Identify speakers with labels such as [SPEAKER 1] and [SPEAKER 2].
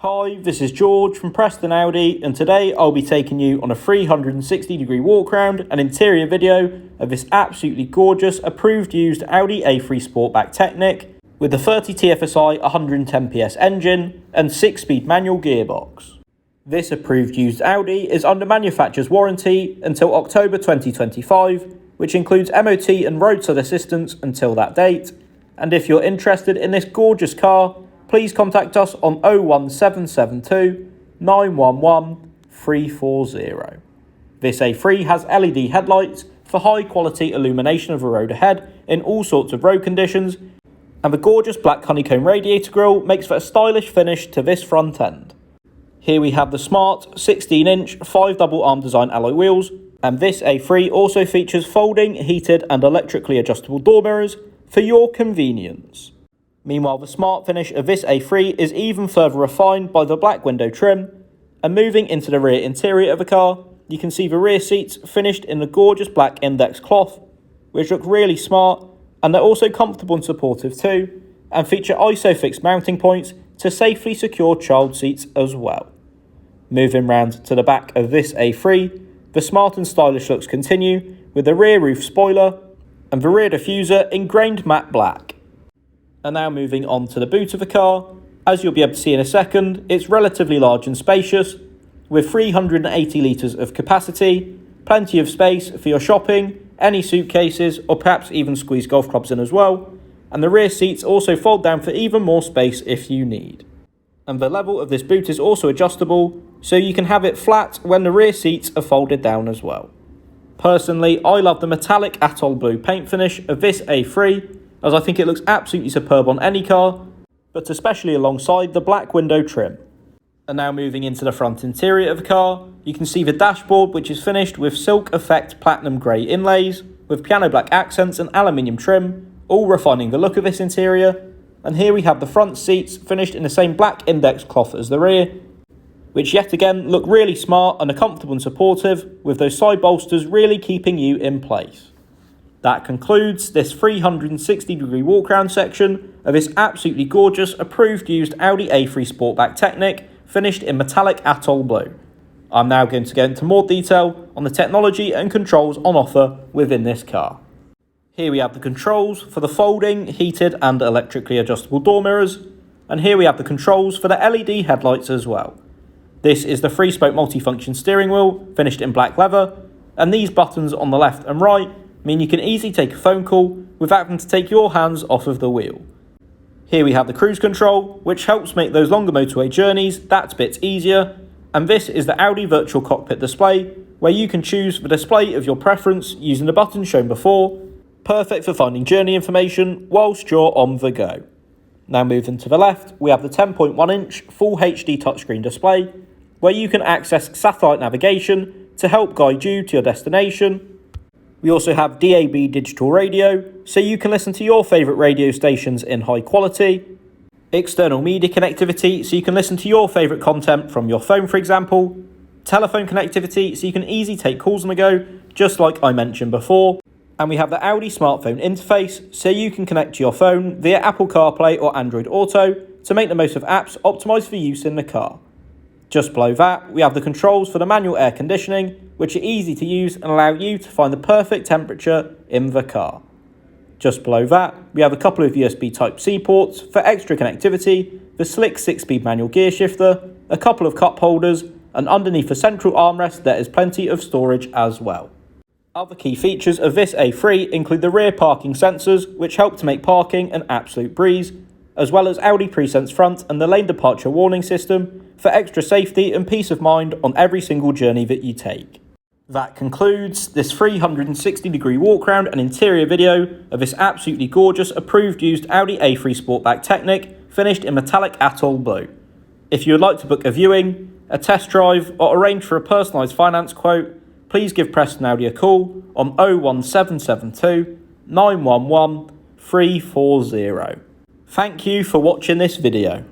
[SPEAKER 1] Hi, this is George from Preston Audi, and today I'll be taking you on a 360-degree walk around and interior video of this absolutely gorgeous approved used Audi A3 Sportback Technik with the 30 TFSI 110 PS engine and 6-speed manual gearbox. This approved used Audi is under manufacturer's warranty until October 2025, which includes MOT and roadside assistance until that date. And if you're interested in this gorgeous car, please contact us on 01772 911 340. This A3 has LED headlights for high quality illumination of the road ahead in all sorts of road conditions, and the gorgeous black honeycomb radiator grille makes for a stylish finish to this front end. Here we have the smart 16-inch 5 double-arm design alloy wheels, and this A3 also features folding, heated and electrically adjustable door mirrors for your convenience. Meanwhile, the smart finish of this A3 is even further refined by the black window trim, and moving into the rear interior of the car, you can see the rear seats finished in the gorgeous black index cloth, which look really smart, and they're also comfortable and supportive too, and feature ISOFIX mounting points to safely secure child seats as well. Moving round to the back of this A3, the smart and stylish looks continue with the rear roof spoiler and the rear diffuser in grained matte black. And now moving on to the boot of the car, as you'll be able to see in a second, it's relatively large and spacious, with 380 litres of capacity, plenty of space for your shopping, any suitcases, or perhaps even squeeze golf clubs in as well, and the rear seats also fold down for even more space if you need. And the level of this boot is also adjustable, so you can have it flat when the rear seats are folded down as well. Personally, I love the metallic atoll blue paint finish of this A3, as I think it looks absolutely superb on any car, but especially alongside the black window trim. And now moving into the front interior of the car, you can see the dashboard, which is finished with silk effect platinum grey inlays, with piano black accents and aluminium trim, all refining the look of this interior. And here we have the front seats finished in the same black index cloth as the rear, which yet again look really smart and are comfortable and supportive, with those side bolsters really keeping you in place. That concludes this 360-degree walk-around section of this absolutely gorgeous approved used Audi A3 Sportback Technik finished in metallic atoll blue. I'm now going to get into more detail on the technology and controls on offer within this car. Here we have the controls for the folding, heated and electrically adjustable door mirrors, and here we have the controls for the LED headlights as well. This is the 3-spoke multifunction steering wheel finished in black leather, and these buttons on the left and right mean you can easily take a phone call without having to take your hands off of the wheel. Here we have the cruise control, which helps make those longer motorway journeys that bit easier, and this is the Audi virtual cockpit display, where you can choose the display of your preference using the buttons shown before, perfect for finding journey information whilst you're on the go. Now moving to the left, we have the 10.1-inch Full HD touchscreen display, where you can access satellite navigation to help guide you to your destination. We also have DAB digital radio, so you can listen to your favourite radio stations in high quality. External media connectivity, so you can listen to your favourite content from your phone, for example. Telephone connectivity, so you can easily take calls on the go, just like I mentioned before. And we have the Audi smartphone interface, so you can connect to your phone via Apple CarPlay or Android Auto to make the most of apps optimised for use in the car. Just below that, we have the controls for the manual air conditioning, which are easy to use and allow you to find the perfect temperature in the car. Just below that, we have a couple of USB Type-C ports for extra connectivity, the slick 6-speed manual gear shifter, a couple of cup holders, and underneath the central armrest there is plenty of storage as well. Other key features of this A3 include the rear parking sensors, which help to make parking an absolute breeze, as well as Audi Presense front and the lane departure warning system for extra safety and peace of mind on every single journey that you take. That concludes this 360-degree walk around and interior video of this absolutely gorgeous approved used Audi A3 Sportback Technik finished in metallic atoll blue. If you would like to book a viewing, a test drive or arrange for a personalised finance quote, please give Preston Audi a call on 01772 911 340. Thank you for watching this video.